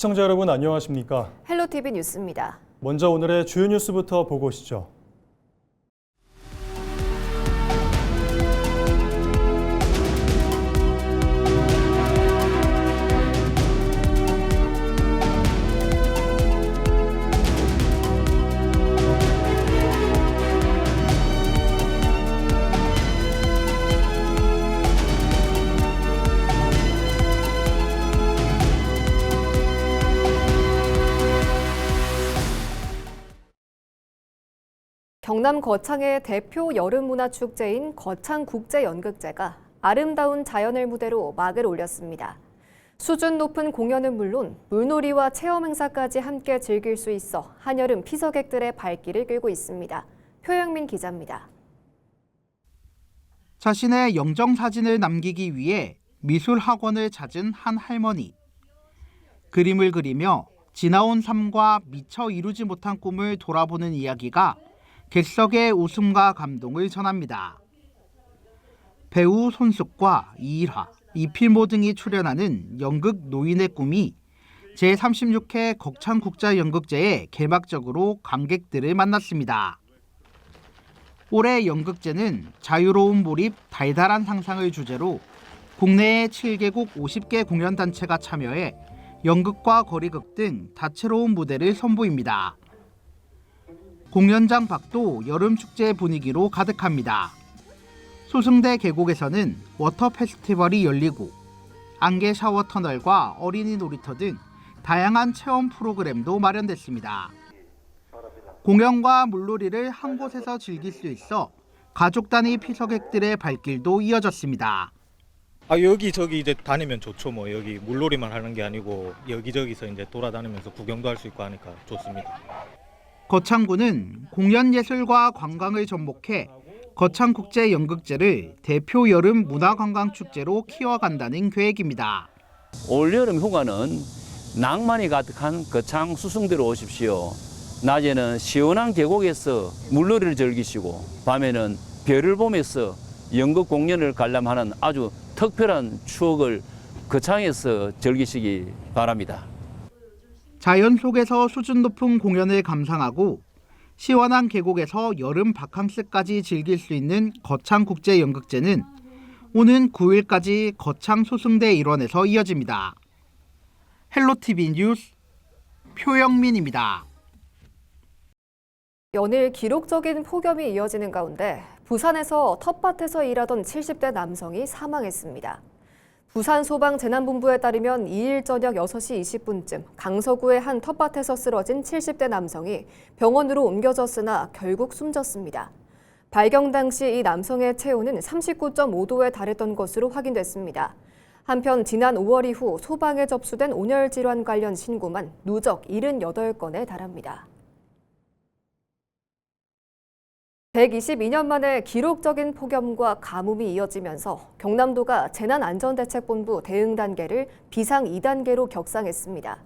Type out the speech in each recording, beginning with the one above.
시청자 여러분 안녕하십니까? 헬로티비 뉴스입니다. 먼저 오늘의 주요 뉴스부터 보고 오시죠. 경남 거창의 대표 여름문화축제인 거창국제연극제가 아름다운 자연을 무대로 막을 올렸습니다. 수준 높은 공연은 물론 물놀이와 체험 행사까지 함께 즐길 수 있어 한여름 피서객들의 발길을 끌고 있습니다. 표영민 기자입니다. 자신의 영정사진을 남기기 위해 미술학원을 찾은 한 할머니. 그림을 그리며 지나온 삶과 미처 이루지 못한 꿈을 돌아보는 이야기가 객석의 웃음과 감동을 전합니다. 배우 손숙과 이일화, 이필모 등이 출연하는 연극 노인의 꿈이 제36회 거창국제연극제에 개막적으로 관객들을 만났습니다. 올해 연극제는 자유로운 몰입, 달달한 상상을 주제로 국내의 7개국 50개 공연단체가 참여해 연극과 거리극 등 다채로운 무대를 선보입니다. 공연장 밖도 여름축제 분위기로 가득합니다. 소승대 계곡에서는 워터 페스티벌이 열리고 안개 샤워 터널과 어린이 놀이터 등 다양한 체험 프로그램도 마련됐습니다. 공연과 물놀이를 한 곳에서 즐길 수 있어 가족 단위 피서객들의 발길도 이어졌습니다. 여기저기 이제 다니면 좋죠. 뭐 여기 물놀이만 하는 게 아니고 여기저기서 이제 돌아다니면서 구경도 할 수 있고 하니까 좋습니다. 거창구는 공연예술과 관광을 접목해 거창국제연극제를 대표 여름 문화관광축제로 키워간다는 계획입니다. 올여름 휴가는 낭만이 가득한 거창 수승대로 오십시오. 낮에는 시원한 계곡에서 물놀이를 즐기시고 밤에는 별을 보면서 연극 공연을 관람하는 아주 특별한 추억을 거창에서 즐기시기 바랍니다. 자연 속에서 수준 높은 공연을 감상하고 시원한 계곡에서 여름 바캉스까지 즐길 수 있는 거창국제연극제는 오는 9일까지 거창 소승대 일원에서 이어집니다. 헬로티비 뉴스 표영민입니다. 연일 기록적인 폭염이 이어지는 가운데 부산에서 텃밭에서 일하던 70대 남성이 사망했습니다. 부산소방재난본부에 따르면 2일 저녁 6시 20분쯤 강서구의 한 텃밭에서 쓰러진 70대 남성이 병원으로 옮겨졌으나 결국 숨졌습니다. 발견 당시 이 남성의 체온은 39.5도에 달했던 것으로 확인됐습니다. 한편 지난 5월 이후 소방에 접수된 온열 질환 관련 신고만 누적 78건에 달합니다. 122년 만에 기록적인 폭염과 가뭄이 이어지면서 경남도가 재난안전대책본부 대응 단계를 비상 2단계로 격상했습니다.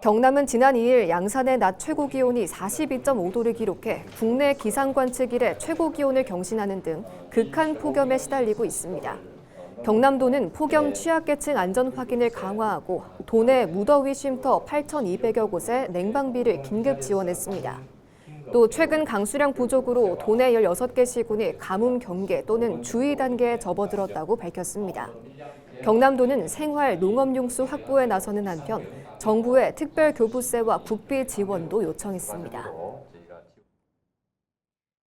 경남은 지난 2일 양산의 낮 최고 기온이 42.5도를 기록해 국내 기상관측 이래 최고 기온을 경신하는 등 극한 폭염에 시달리고 있습니다. 경남도는 폭염 취약계층 안전 확인을 강화하고 도내 무더위 쉼터 8,200여 곳에 냉방비를 긴급 지원했습니다. 또 최근 강수량 부족으로 도내 16개 시군이 가뭄 경계 또는 주의 단계에 접어들었다고 밝혔습니다. 경남도는 생활 농업용수 확보에 나서는 한편 정부의 특별교부세와 국비 지원도 요청했습니다.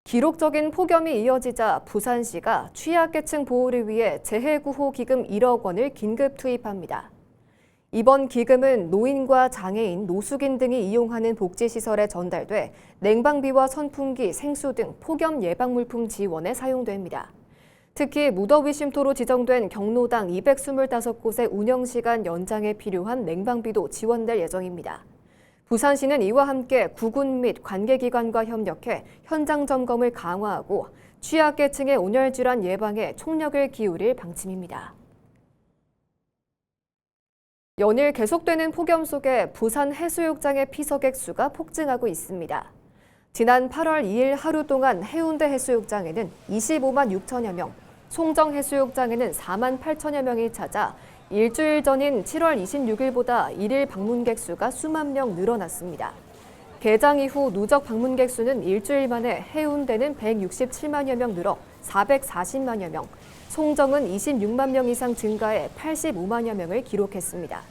기록적인 폭염이 이어지자 부산시가 취약계층 보호를 위해 재해구호기금 1억 원을 긴급 투입합니다. 이번 기금은 노인과 장애인, 노숙인 등이 이용하는 복지시설에 전달돼 냉방비와 선풍기, 생수 등 폭염 예방 물품 지원에 사용됩니다. 특히 무더위 쉼터로 지정된 경로당 225곳의 운영시간 연장에 필요한 냉방비도 지원될 예정입니다. 부산시는 이와 함께 구군 및 관계기관과 협력해 현장 점검을 강화하고 취약계층의 온열질환 예방에 총력을 기울일 방침입니다. 연일 계속되는 폭염 속에 부산 해수욕장의 피서객 수가 폭증하고 있습니다. 지난 8월 2일 하루 동안 해운대 해수욕장에는 25만 6천여 명, 송정 해수욕장에는 4만 8천여 명이 찾아 일주일 전인 7월 26일보다 일일 방문객 수가 수만 명 늘어났습니다. 개장 이후 누적 방문객 수는 일주일 만에 해운대는 167만여 명 늘어 440만여 명, 송정은 26만 명 이상 증가해 85만여 명을 기록했습니다.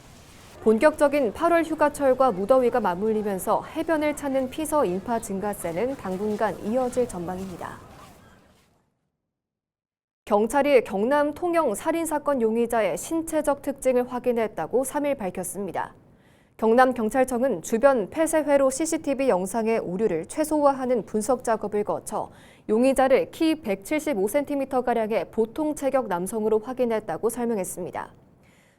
본격적인 8월 휴가철과 무더위가 맞물리면서 해변을 찾는 피서 인파 증가세는 당분간 이어질 전망입니다. 경찰이 경남 통영 살인사건 용의자의 신체적 특징을 확인했다고 3일 밝혔습니다. 경남경찰청은 주변 폐쇄회로 CCTV 영상의 오류를 최소화하는 분석 작업을 거쳐 용의자를 키 175cm가량의 보통 체격 남성으로 확인했다고 설명했습니다.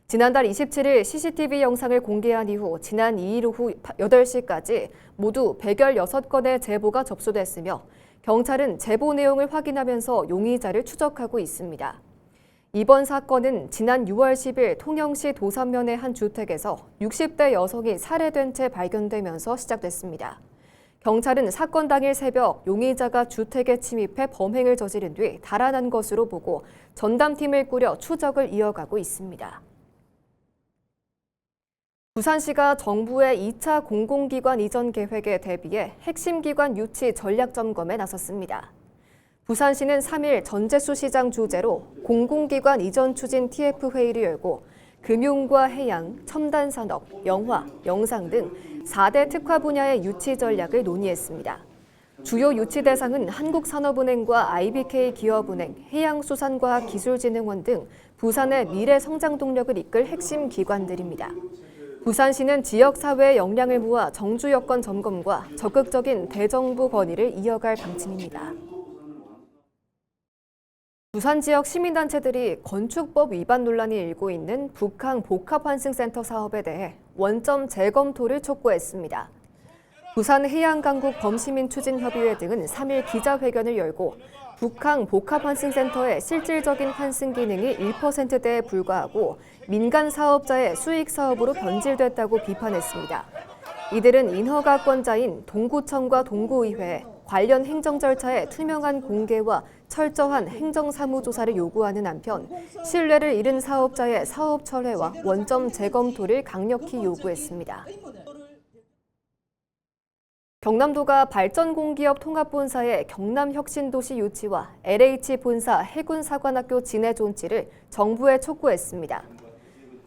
지난달 27일 CCTV 영상을 공개한 이후 지난 2일 오후 8시까지 모두 116건의 제보가 접수됐으며 경찰은 제보 내용을 확인하면서 용의자를 추적하고 있습니다. 이번 사건은 지난 6월 10일 통영시 도산면의 한 주택에서 60대 여성이 살해된 채 발견되면서 시작됐습니다. 경찰은 사건 당일 새벽 용의자가 주택에 침입해 범행을 저지른 뒤 달아난 것으로 보고 전담팀을 꾸려 추적을 이어가고 있습니다. 부산시가 정부의 2차 공공기관 이전 계획에 대비해 핵심 기관 유치 전략 점검에 나섰습니다. 부산시는 3일 전재수 시장 주재로 공공기관 이전 추진 TF회의를 열고 금융과 해양, 첨단산업, 영화, 영상 등 4대 특화 분야의 유치 전략을 논의했습니다. 주요 유치 대상은 한국산업은행과 IBK 기업은행, 해양수산과학기술진흥원 등 부산의 미래 성장 동력을 이끌 핵심 기관들입니다. 부산시는 지역사회의 역량을 모아 정주 여건 점검과 적극적인 대정부 건의를 이어갈 방침입니다. 부산 지역 시민단체들이 건축법 위반 논란이 일고 있는 북항 복합환승센터 사업에 대해 원점 재검토를 촉구했습니다. 부산해양강국 범시민추진협의회 등은 3일 기자회견을 열고 북항 복합환승센터의 실질적인 환승 기능이 1%대에 불과하고 민간 사업자의 수익 사업으로 변질됐다고 비판했습니다. 이들은 인허가권자인 동구청과 동구의회에 관련 행정 절차의 투명한 공개와 철저한 행정사무조사를 요구하는 한편 신뢰를 잃은 사업자의 사업 철회와 원점 재검토를 강력히 요구했습니다. 경남도가 발전공기업 통합본사의 경남혁신도시 유치와 LH 본사 해군사관학교 진해 존치를 정부에 촉구했습니다.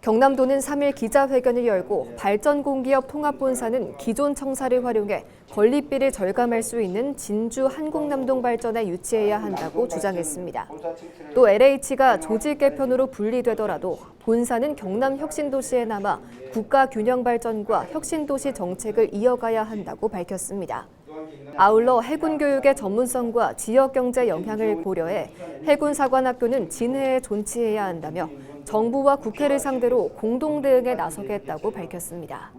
경남도는 3일 기자회견을 열고 발전공기업 통합본사는 기존 청사를 활용해 건립비를 절감할 수 있는 진주 한국남동 발전에 유치해야 한다고 주장했습니다. 또 LH가 조직 개편으로 분리되더라도 본사는 경남혁신도시에 남아 국가균형발전과 혁신도시 정책을 이어가야 한다고 밝혔습니다. 아울러 해군교육의 전문성과 지역경제 영향을 고려해 해군사관학교는 진해에 존치해야 한다며 정부와 국회를 상대로 공동대응에 나서겠다고 밝혔습니다.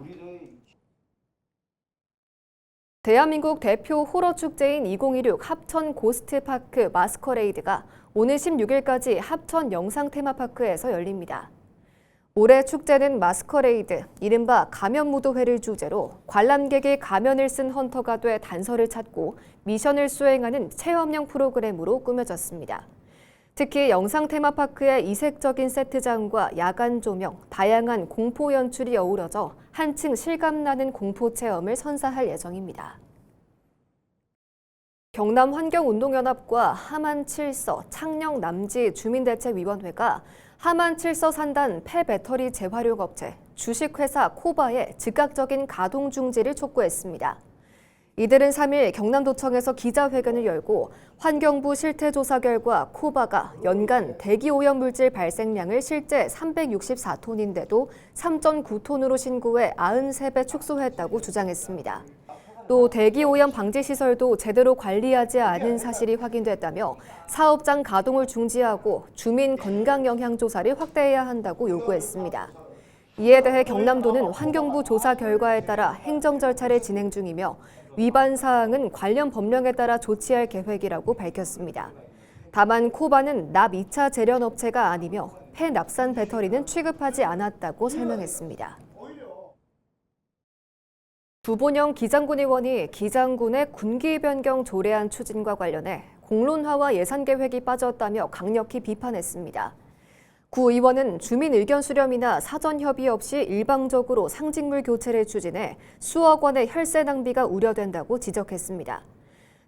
대한민국 대표 호러축제인 2016 합천 고스트파크 마스커레이드가 오늘 16일까지 합천 영상테마파크에서 열립니다. 올해 축제는 마스커레이드, 이른바 가면무도회를 주제로 관람객이 가면을 쓴 헌터가 돼 단서를 찾고 미션을 수행하는 체험형 프로그램으로 꾸며졌습니다. 특히 영상 테마파크의 이색적인 세트장과 야간 조명, 다양한 공포 연출이 어우러져 한층 실감나는 공포 체험을 선사할 예정입니다. 경남환경운동연합과 하만7서 창녕남지 주민대책위원회가 하만7서 산단 폐배터리 재활용업체 주식회사 코바의 즉각적인 가동 중지를 촉구했습니다. 이들은 3일 경남도청에서 기자회견을 열고 환경부 실태조사 결과 코바가 연간 대기오염물질 발생량을 실제 364톤인데도 3.9톤으로 신고해 93배 축소했다고 주장했습니다. 또 대기오염 방지 시설도 제대로 관리하지 않은 사실이 확인됐다며 사업장 가동을 중지하고 주민 건강 영향 조사를 확대해야 한다고 요구했습니다. 이에 대해 경남도는 환경부 조사 결과에 따라 행정 절차를 진행 중이며 위반 사항은 관련 법령에 따라 조치할 계획이라고 밝혔습니다. 다만 코바는 납 2차 재련 업체가 아니며 폐납산 배터리는 취급하지 않았다고 설명했습니다. 두본영 기장군 의원이 기장군의 군기 변경 조례안 추진과 관련해 공론화와 예산 계획이 빠졌다며 강력히 비판했습니다. 구 의원은 주민 의견 수렴이나 사전 협의 없이 일방적으로 상징물 교체를 추진해 수억 원의 혈세 낭비가 우려된다고 지적했습니다.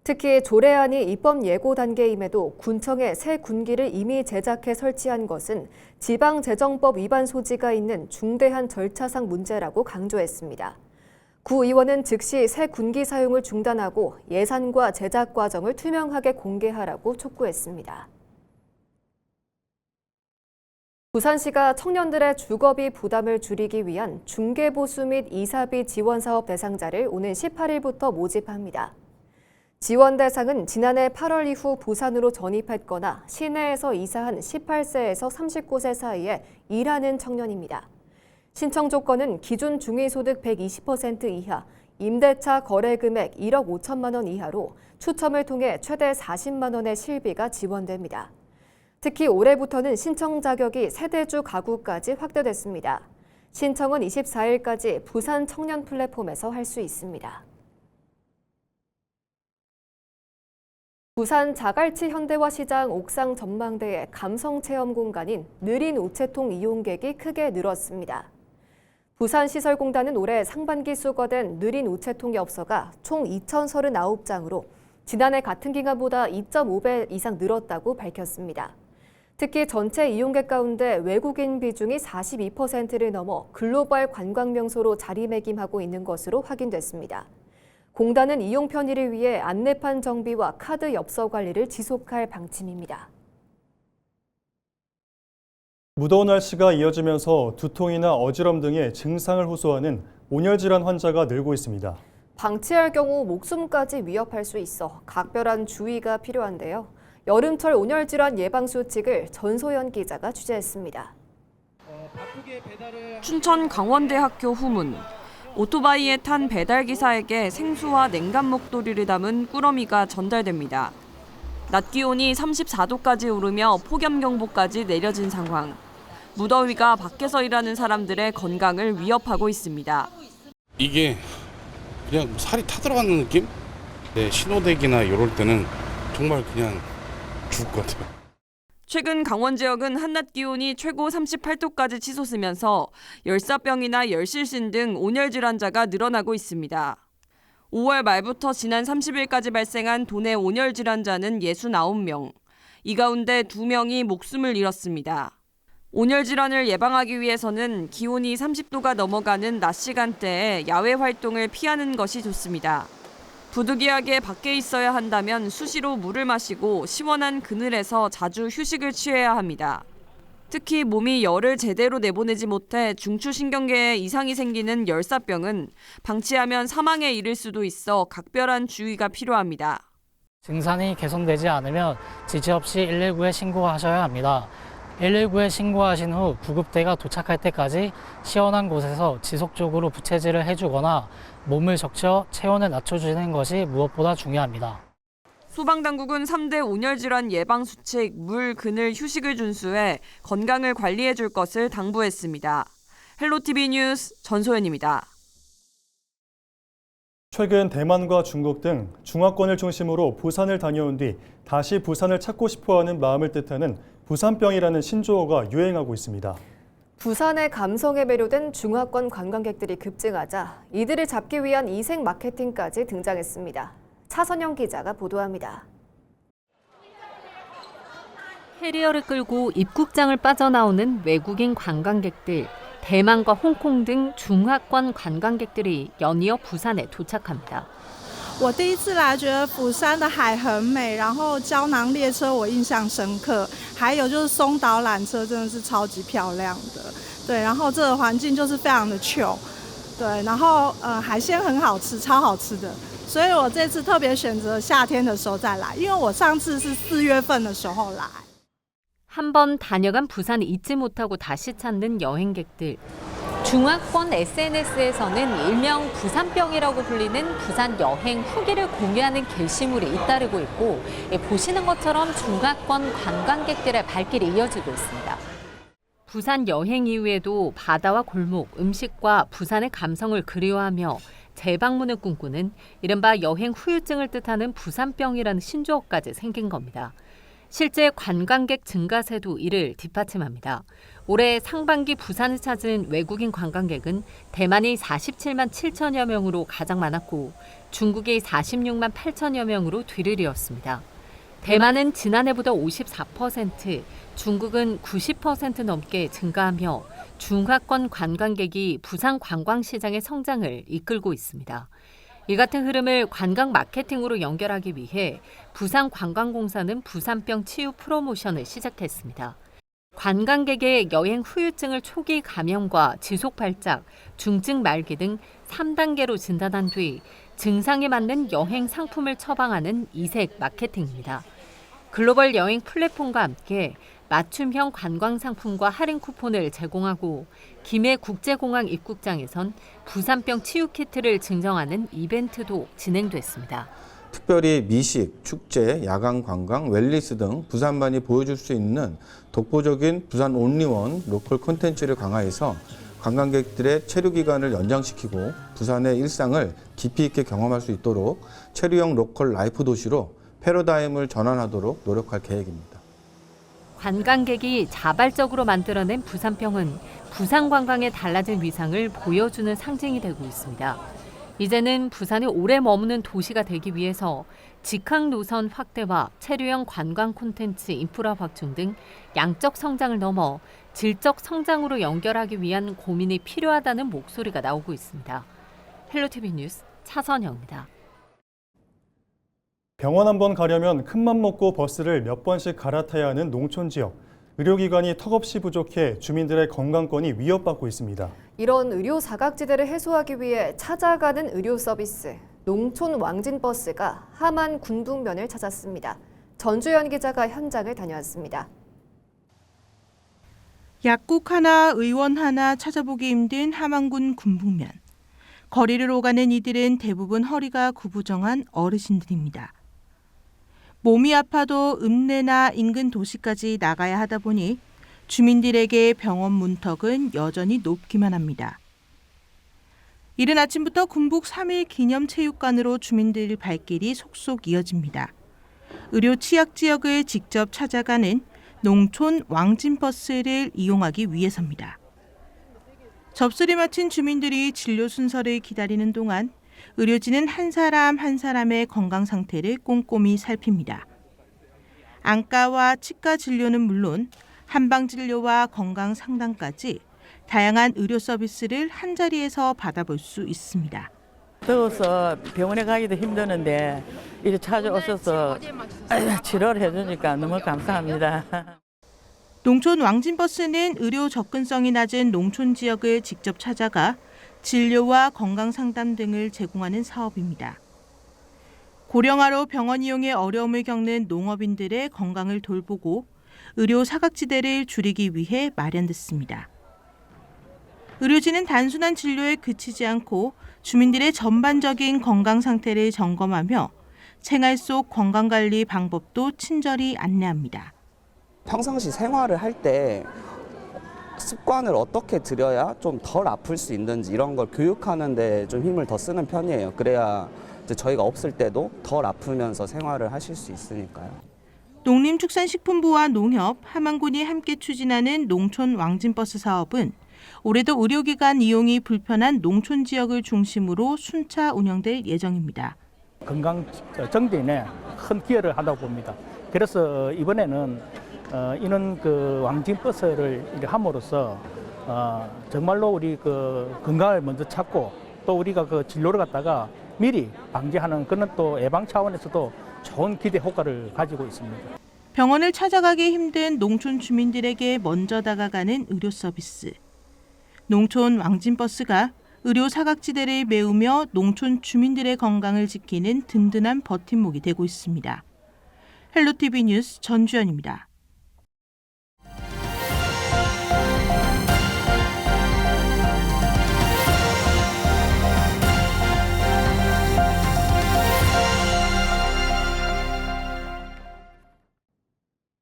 특히 조례안이 입법 예고 단계임에도 군청에 새 군기를 이미 제작해 설치한 것은 지방재정법 위반 소지가 있는 중대한 절차상 문제라고 강조했습니다. 구 의원은 즉시 새 군기 사용을 중단하고 예산과 제작 과정을 투명하게 공개하라고 촉구했습니다. 부산시가 청년들의 주거비 부담을 줄이기 위한 중개보수 및 이사비 지원사업 대상자를 오는 18일부터 모집합니다. 지원 대상은 지난해 8월 이후 부산으로 전입했거나 시내에서 이사한 18세에서 39세 사이에 일하는 청년입니다. 신청 조건은 기준 중위소득 120% 이하, 임대차 거래 금액 1억 5천만 원 이하로 추첨을 통해 최대 40만 원의 실비가 지원됩니다. 특히 올해부터는 신청 자격이 세대주 가구까지 확대됐습니다. 신청은 24일까지 부산 청년 플랫폼에서 할 수 있습니다. 부산 자갈치 현대화 시장 옥상 전망대의 감성 체험 공간인 느린 우체통 이용객이 크게 늘었습니다. 부산시설공단은 올해 상반기 수거된 느린 우체통의 업소가 총 2,039장으로 지난해 같은 기간보다 2.5배 이상 늘었다고 밝혔습니다. 특히 전체 이용객 가운데 외국인 비중이 42%를 넘어 글로벌 관광 명소로 자리매김하고 있는 것으로 확인됐습니다. 공단은 이용 편의를 위해 안내판 정비와 카드 엽서 관리를 지속할 방침입니다. 무더운 날씨가 이어지면서 두통이나 어지럼 등의 증상을 호소하는 온열 질환 환자가 늘고 있습니다. 방치할 경우 목숨까지 위협할 수 있어 각별한 주의가 필요한데요. 여름철 온열 질환 예방 수칙을 전소연 기자가 취재했습니다. 춘천 강원대학교 후문. 오토바이에 탄 배달기사에게 생수와 냉간 목도리를 담은 꾸러미가 전달됩니다. 낮 기온이 34도까지 오르며 폭염경보까지 내려진 상황. 무더위가 밖에서 일하는 사람들의 건강을 위협하고 있습니다. 이게 그냥 살이 타들어가는 느낌? 네, 신호대기나 이럴 때는 정말 그냥 죽을 것 같아요. 최근 강원 지역은 한낮 기온이 최고 38도까지 치솟으면서 열사병이나 열실신 등 온열 질환자가 늘어나고 있습니다. 5월 말부터 지난 30일까지 발생한 도내 온열 질환자는 69명. 이 가운데 2명이 목숨을 잃었습니다. 온열 질환을 예방하기 위해서는 기온이 30도가 넘어가는 낮 시간대에 야외 활동을 피하는 것이 좋습니다. 부득이하게 밖에 있어야 한다면 수시로 물을 마시고 시원한 그늘에서 자주 휴식을 취해야 합니다. 특히 몸이 열을 제대로 내보내지 못해 중추신경계에 이상이 생기는 열사병은 방치하면 사망에 이를 수도 있어 각별한 주의가 필요합니다. 증상이 개선되지 않으면 지체 없이 119에 신고하셔야 합니다. 119에 신고하신 후 구급대가 도착할 때까지 시원한 곳에서 지속적으로 부채질을 해주거나 몸을 적셔 체온을 낮춰주는 것이 무엇보다 중요합니다. 소방당국은 3대 온열질환 예방 수칙, 물, 그늘, 휴식을 준수해 건강을 관리해 줄 것을 당부했습니다. 헬로티비 뉴스 전소연입니다. 최근 대만과 중국 등 중화권을 중심으로 부산을 다녀온 뒤 다시 부산을 찾고 싶어하는 마음을 뜻하는 부산병이라는 신조어가 유행하고 있습니다. 부산의 감성에 매료된 중화권 관광객들이 급증하자 이들을 잡기 위한 이색 마케팅까지 등장했습니다. 차선영 기자가 보도합니다. 캐리어를 끌고 입국장을 빠져나오는 외국인 관광객들, 대만과 홍콩 등 중화권 관광객들이 연이어 부산에 도착합니다. 我第一次来觉得釜山的海很美，然后胶囊列车我印象深刻，还有就是松岛缆车真的是超级漂亮的，对，然后这个环境就是非常的 chill， 对，然后海鲜很好吃，超好吃的，所以我这次特别选择夏天的时候再来，因为我上次是4月份的时候来。 한 번 다녀간 부산을 잊지 못하고 다시 찾는 여행객들. 중화권 SNS에서는 일명 부산병이라고 불리는 부산 여행 후기를 공유하는 게시물이 잇따르고 있고 보시는 것처럼 중화권 관광객들의 발길이 이어지고 있습니다. 부산 여행 이후에도 바다와 골목, 음식과 부산의 감성을 그리워하며 재방문을 꿈꾸는 이른바 여행 후유증을 뜻하는 부산병이라는 신조어까지 생긴 겁니다. 실제 관광객 증가세도 이를 뒷받침합니다. 올해 상반기 부산을 찾은 외국인 관광객은 대만이 47만 7천여 명으로 가장 많았고 중국이 46만 8천여 명으로 뒤를 이었습니다. 대만은 지난해보다 54%, 중국은 90% 넘게 증가하며 중화권 관광객이 부산 관광시장의 성장을 이끌고 있습니다. 이 같은 흐름을 관광 마케팅으로 연결하기 위해 부산관광공사는 부산병 치유 프로모션을 시작했습니다. 관광객의 여행 후유증을 초기 감염과 지속 발작, 중증 말기 등 3단계로 진단한 뒤 증상에 맞는 여행 상품을 처방하는 이색 마케팅입니다. 글로벌 여행 플랫폼과 함께 맞춤형 관광 상품과 할인 쿠폰을 제공하고 김해 국제공항 입국장에선 부산병 치유 키트를 증정하는 이벤트도 진행됐습니다. 특별히 미식, 축제, 야간 관광, 웰니스 등 부산만이 보여줄 수 있는 독보적인 부산 온리원 로컬 콘텐츠를 강화해서 관광객들의 체류 기간을 연장시키고 부산의 일상을 깊이 있게 경험할 수 있도록 체류형 로컬 라이프 도시로 패러다임을 전환하도록 노력할 계획입니다. 관광객이 자발적으로 만들어낸 부산병은 부산 관광의 달라진 위상을 보여주는 상징이 되고 있습니다. 이제는 부산이 오래 머무는 도시가 되기 위해서 직항 노선 확대와 체류형 관광 콘텐츠 인프라 확충 등 양적 성장을 넘어 질적 성장으로 연결하기 위한 고민이 필요하다는 목소리가 나오고 있습니다. 헬로티비 뉴스 차선영입니다. 병원 한 번 가려면 큰맘 먹고 버스를 몇 번씩 갈아타야 하는 농촌 지역. 의료기관이 턱없이 부족해 주민들의 건강권이 위협받고 있습니다. 이런 의료 사각지대를 해소하기 위해 찾아가는 의료 서비스, 농촌 왕진버스가 함안 군북면을 찾았습니다. 전주현 기자가 현장을 다녀왔습니다. 약국 하나, 의원 하나 찾아보기 힘든 함안군 군북면. 거리를 오가는 이들은 대부분 허리가 구부정한 어르신들입니다. 몸이 아파도 읍내나 인근 도시까지 나가야 하다 보니 주민들에게 병원 문턱은 여전히 높기만 합니다. 이른 아침부터 군북 3일 기념체육관으로 주민들 발길이 속속 이어집니다. 의료 취약 지역을 직접 찾아가는 농촌 왕진버스를 이용하기 위해서입니다. 접수를 마친 주민들이 진료 순서를 기다리는 동안 의료진은 한 사람 한 사람의 건강 상태를 꼼꼼히 살핍니다. 안과와 치과 진료는 물론 한방 진료와 건강 상담까지 다양한 의료 서비스를 한자리에서 받아볼 수 있습니다. 더워서 병원에 가기도 힘드는데 이렇게 찾아오셔서 치료를 해주니까 너무 감사합니다. 농촌 왕진버스는 의료 접근성이 낮은 농촌 지역을 직접 찾아가 진료와 건강 상담 등을 제공하는 사업입니다. 고령화로 병원 이용에 어려움을 겪는 농업인들의 건강을 돌보고 의료 사각지대를 줄이기 위해 마련됐습니다. 의료진은 단순한 진료에 그치지 않고 주민들의 전반적인 건강 상태를 점검하며 생활 속 건강관리 방법도 친절히 안내합니다. 평상시 생활을 할 때 습관을 어떻게 들여야 좀 덜 아플 수 있는지 이런 걸 교육하는 데 좀 힘을 더 쓰는 편이에요. 그래야 이제 저희가 없을 때도 덜 아프면서 생활을 하실 수 있으니까요. 농림축산식품부와 농협, 함안군이 함께 추진하는 농촌 왕진버스 사업은 올해도 의료기관 이용이 불편한 농촌 지역을 중심으로 순차 운영될 예정입니다. 건강 정진에 큰 기여를 한다고 봅니다. 그래서 이번에는 이런 왕진버스를 함으로써 정말로 우리 건강을 먼저 찾고 또 우리가 진료를 갖다가 미리 방지하는 그런 또 예방 차원에서도 좋은 기대 효과를 가지고 있습니다. 병원을 찾아가기 힘든 농촌 주민들에게 먼저 다가가는 의료 서비스. 농촌 왕진버스가 의료 사각지대를 메우며 농촌 주민들의 건강을 지키는 든든한 버팀목이 되고 있습니다. 헬로티비 뉴스 전주현입니다.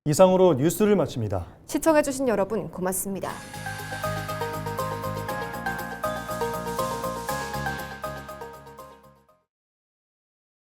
이상으로 뉴스를 마칩니다. 시청해주신 여러분 고맙습니다.